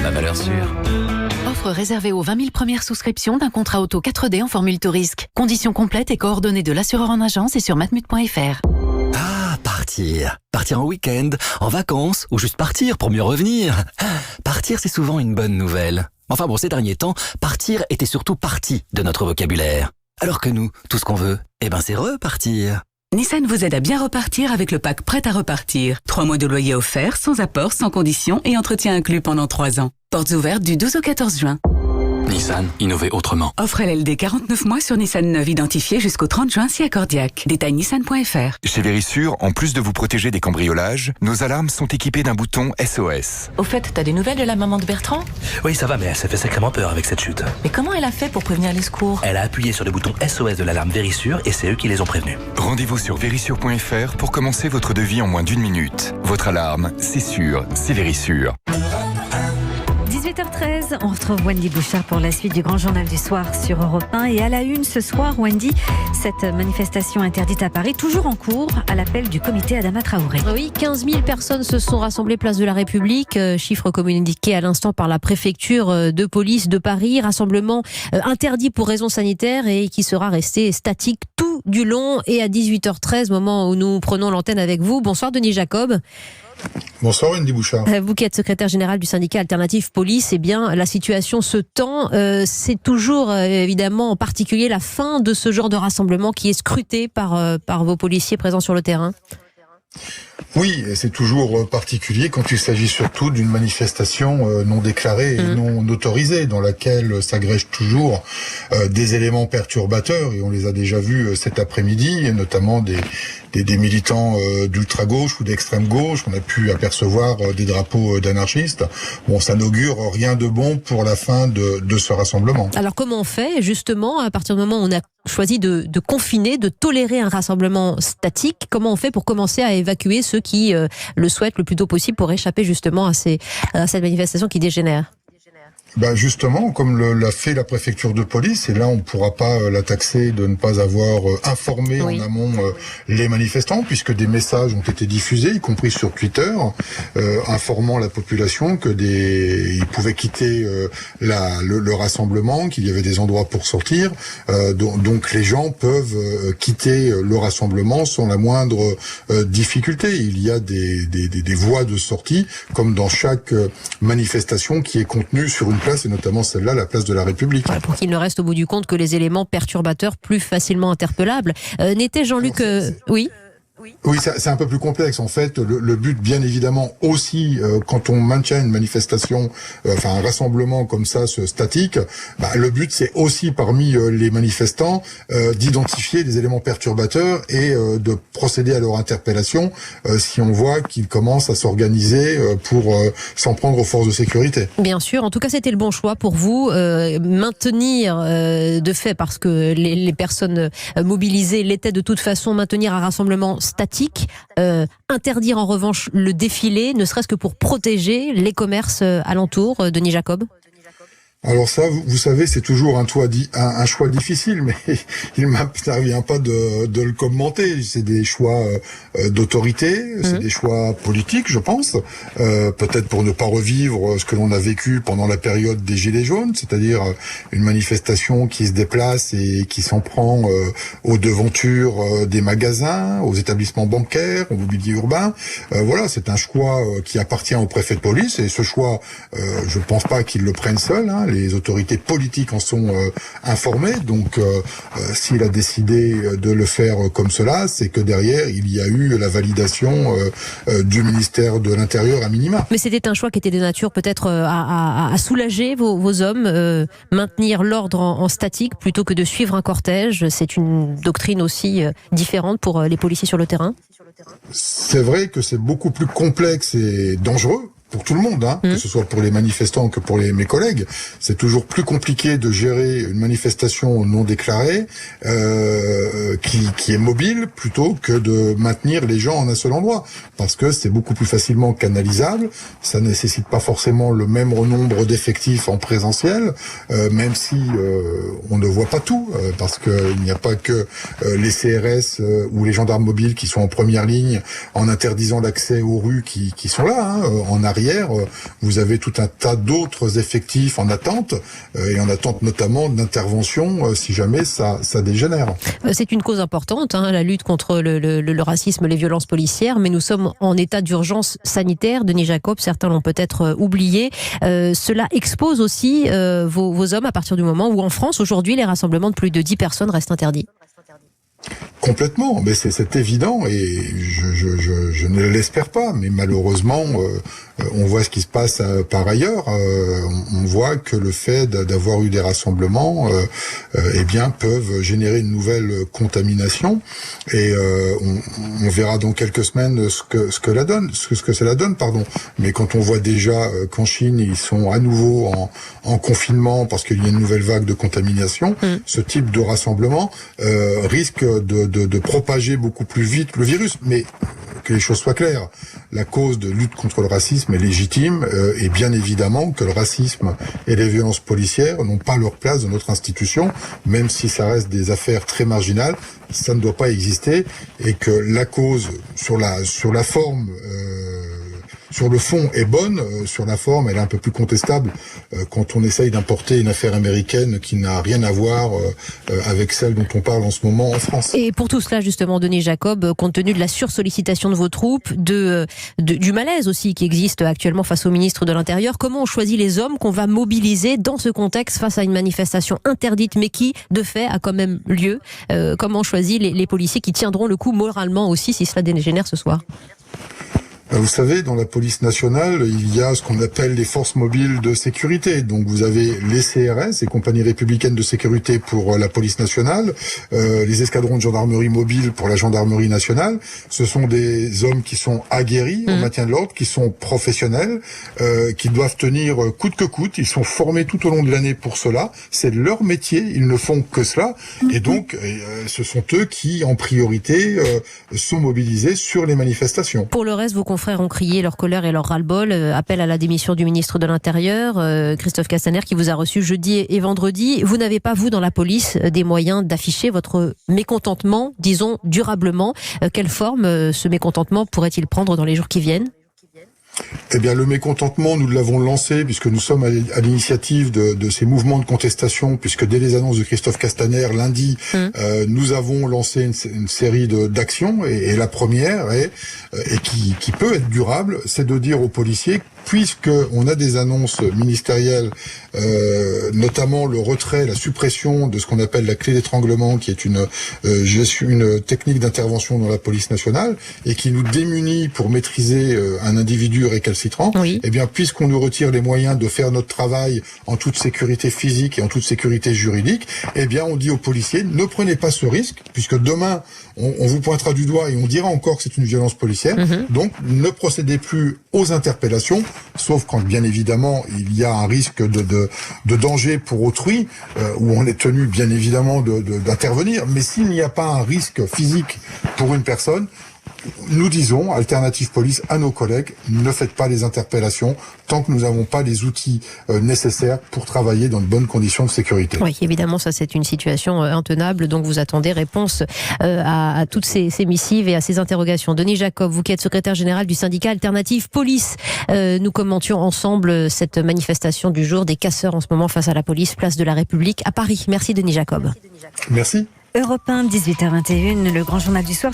Ma valeur sûre. Offre réservée aux 20 000 premières souscriptions d'un contrat auto 4D en formule Tourrisque. Conditions complètes et coordonnées de l'assureur en agence et sur matmut.fr. Ah, partir. Partir en week-end, en vacances, ou juste partir pour mieux revenir. Partir, c'est souvent une bonne nouvelle. Enfin bon, ces derniers temps, partir était surtout partie de notre vocabulaire. Alors que nous, tout ce qu'on veut, c'est repartir. Nissan vous aide à bien repartir avec le pack Prêt à repartir. 3 mois de loyer offerts, sans apport, sans condition et entretien inclus pendant 3 ans. Portes ouvertes du 12 au 14 juin. Nissan, innover autrement. Offre LLD 49 mois sur Nissan 9 identifié jusqu'au 30 juin si accordiaque. Détail nissan.fr. Chez Vérissure, en plus de vous protéger des cambriolages, nos alarmes sont équipées d'un bouton SOS. Au fait, t'as des nouvelles de la maman de Bertrand? Oui, ça va, mais elle s'est fait sacrément peur avec cette chute. Mais comment elle a fait pour prévenir les secours? Elle a appuyé sur le bouton SOS de l'alarme Vérissure et c'est eux qui les ont prévenus. Rendez-vous sur vérissure.fr pour commencer votre devis en moins d'1 minute. Votre alarme, c'est sûr, c'est Vérissure. 18h13, on retrouve Wendy Bouchard pour la suite du grand journal du soir sur Europe 1. Et à la une ce soir, Wendy, cette manifestation interdite à Paris, toujours en cours, à l'appel du comité Adama Traoré. Oui, 15 000 personnes se sont rassemblées place de la République, chiffre communiqué à l'instant par la préfecture de police de Paris. Rassemblement interdit pour raisons sanitaires et qui sera resté statique tout du long. Et à 18h13, moment où nous prenons l'antenne avec vous. Bonsoir Denis Jacob. Bonsoir Wendy Bouchard. Vous qui êtes secrétaire général du syndicat Alternative Police, la situation se tend. C'est toujours évidemment en particulier la fin de ce genre de rassemblement qui est scruté par vos policiers présents sur le terrain. Oui, et c'est toujours particulier quand il s'agit surtout d'une manifestation non déclarée et non autorisée, dans laquelle s'agrègent toujours des éléments perturbateurs, et on les a déjà vus cet après-midi, et notamment des militants d'ultra-gauche ou d'extrême-gauche. On a pu apercevoir des drapeaux d'anarchistes. Bon, ça n'augure rien de bon pour la fin de ce rassemblement. Alors comment on fait, justement, à partir du moment où on a choisi de confiner, de tolérer un rassemblement statique, comment on fait pour commencer à évacuer ceux qui le souhaitent le plus tôt possible pour échapper justement à cette manifestation qui dégénère? Justement, comme l'a fait la préfecture de police, et là on ne pourra pas la taxer de ne pas avoir informé en amont les manifestants, puisque des messages ont été diffusés, y compris sur Twitter, informant la population que ils pouvaient quitter le rassemblement, qu'il y avait des endroits pour sortir, donc les gens peuvent quitter le rassemblement sans la moindre difficulté. Il y a des voies de sortie, comme dans chaque manifestation qui est contenue sur une place, et notamment celle-là, la place de la République. Ouais, pour qu'il ne reste au bout du compte que les éléments perturbateurs plus facilement interpellables. N'était Jean-Luc... Oui. Oui, c'est un peu plus complexe. En fait, le but, bien évidemment, aussi, quand on maintient une manifestation, un rassemblement comme ça, statique, le but, c'est aussi, parmi les manifestants, d'identifier des éléments perturbateurs et de procéder à leur interpellation si on voit qu'ils commencent à s'organiser pour s'en prendre aux forces de sécurité. Bien sûr. En tout cas, c'était le bon choix pour vous. Maintenir, de fait, parce que les personnes mobilisées l'étaient de toute façon, maintenir un rassemblement statique, interdire en revanche le défilé, ne serait-ce que pour protéger les commerces alentours, Denis Jacob? Alors ça, vous savez, c'est toujours un choix difficile, mais il m'intervient pas de le commenter. C'est des choix d'autorité, c'est des choix politiques, je pense. Peut-être pour ne pas revivre ce que l'on a vécu pendant la période des Gilets jaunes, c'est-à-dire une manifestation qui se déplace et qui s'en prend aux devantures des magasins, aux établissements bancaires, au mobilier urbain. Voilà, c'est un choix qui appartient au préfet de police, et ce choix, je pense pas qu'il le prenne seul, hein. Les autorités politiques en sont informées, donc s'il a décidé de le faire comme cela, c'est que derrière il y a eu la validation du ministère de l'Intérieur à minima. Mais c'était un choix qui était de nature peut-être à soulager vos hommes, maintenir l'ordre en statique plutôt que de suivre un cortège. C'est une doctrine aussi différente pour les policiers sur le terrain. C'est vrai que c'est beaucoup plus complexe et dangereux pour tout le monde, que ce soit pour les manifestants que pour mes collègues. C'est toujours plus compliqué de gérer une manifestation non déclarée qui est mobile, plutôt que de maintenir les gens en un seul endroit, parce que c'est beaucoup plus facilement canalisable. Ça nécessite pas forcément le même nombre d'effectifs en présentiel, même si on ne voit pas tout, parce que il n'y a pas que les CRS ou les gendarmes mobiles qui sont en première ligne en interdisant l'accès aux rues qui sont là, en arrière derrière, vous avez tout un tas d'autres effectifs en attente, et en attente notamment d'intervention si jamais ça dégénère. C'est une cause importante, la lutte contre le racisme, les violences policières, mais nous sommes en état d'urgence sanitaire. Denis Jacob, certains l'ont peut-être oublié. Cela expose aussi vos hommes à partir du moment où en France, aujourd'hui, les rassemblements de plus de 10 personnes restent interdits. Complètement, mais c'est évident et je ne l'espère pas, mais malheureusement on voit ce qui se passe par ailleurs. On voit que le fait d'avoir eu des rassemblements peuvent générer une nouvelle contamination et on verra dans quelques semaines ce que cela donne. Mais quand on voit déjà qu'en Chine ils sont à nouveau en confinement parce qu'il y a une nouvelle vague de contamination, ce type de rassemblement risque de propager beaucoup plus vite le virus. Mais que les choses soient claires, la cause de lutte contre le racisme est légitime et bien évidemment que le racisme et les violences policières n'ont pas leur place dans notre institution, même si ça reste des affaires très marginales, ça ne doit pas exister et que la cause sur la forme sur le fond est bonne, sur la forme elle est un peu plus contestable quand on essaye d'importer une affaire américaine qui n'a rien à voir avec celle dont on parle en ce moment en France. Et pour tout cela justement, Denis Jacob, compte tenu de la sursollicitation de vos troupes, du malaise aussi qui existe actuellement face au ministre de l'Intérieur, comment on choisit les hommes qu'on va mobiliser dans ce contexte face à une manifestation interdite mais qui de fait a quand même lieu? Comment on choisit les policiers qui tiendront le coup moralement aussi si cela dégénère ce soir? Vous savez, dans la police nationale, il y a ce qu'on appelle les forces mobiles de sécurité. Donc vous avez les CRS, les compagnies républicaines de sécurité pour la police nationale, les escadrons de gendarmerie mobile pour la gendarmerie nationale. Ce sont des hommes qui sont aguerris au maintien de l'ordre, qui sont professionnels, qui doivent tenir coûte que coûte. Ils sont formés tout au long de l'année pour cela. C'est leur métier, ils ne font que cela. Et donc, ce sont eux qui, en priorité, sont mobilisés sur les manifestations. Pour le reste, vos confrères ont crié leur colère et leur ras-le-bol. Appel à la démission du ministre de l'Intérieur, Christophe Castaner, qui vous a reçu jeudi et vendredi. Vous n'avez pas, vous, dans la police, des moyens d'afficher votre mécontentement, disons, durablement. Quelle forme ce mécontentement pourrait-il prendre dans les jours qui viennent ? Eh bien, le mécontentement, nous l'avons lancé puisque nous sommes à l'initiative de ces mouvements de contestation, puisque dès les annonces de Christophe Castaner lundi, nous avons lancé une série d'actions et la première et qui peut être durable, c'est de dire aux policiers, puisque on a des annonces ministérielles, notamment le retrait, la suppression de ce qu'on appelle la clé d'étranglement, qui est une technique d'intervention dans la police nationale et qui nous démunit pour maîtriser un individu récalcitrant. Oui. Eh bien, puisqu'on nous retire les moyens de faire notre travail en toute sécurité physique et en toute sécurité juridique, eh bien, on dit aux policiers, ne prenez pas ce risque, puisque demain, on vous pointera du doigt et on dira encore que c'est une violence policière. Donc, ne procédez plus aux interpellations, sauf quand, bien évidemment, il y a un risque de danger pour autrui, où on est tenu, bien évidemment, d'intervenir. Mais s'il n'y a pas un risque physique pour une personne, nous disons, Alternative Police, à nos collègues, ne faites pas les interpellations tant que nous n'avons pas les outils nécessaires pour travailler dans de bonnes conditions de sécurité. Oui, évidemment, ça c'est une situation intenable, donc vous attendez réponse à toutes ces missives et à ces interrogations. Denis Jacob, vous qui êtes secrétaire général du syndicat Alternative Police, nous commentions ensemble cette manifestation du jour des casseurs en ce moment face à la police, place de la République à Paris. Merci Denis Jacob. Merci. Europe 1, 18h21, le grand journal du soir.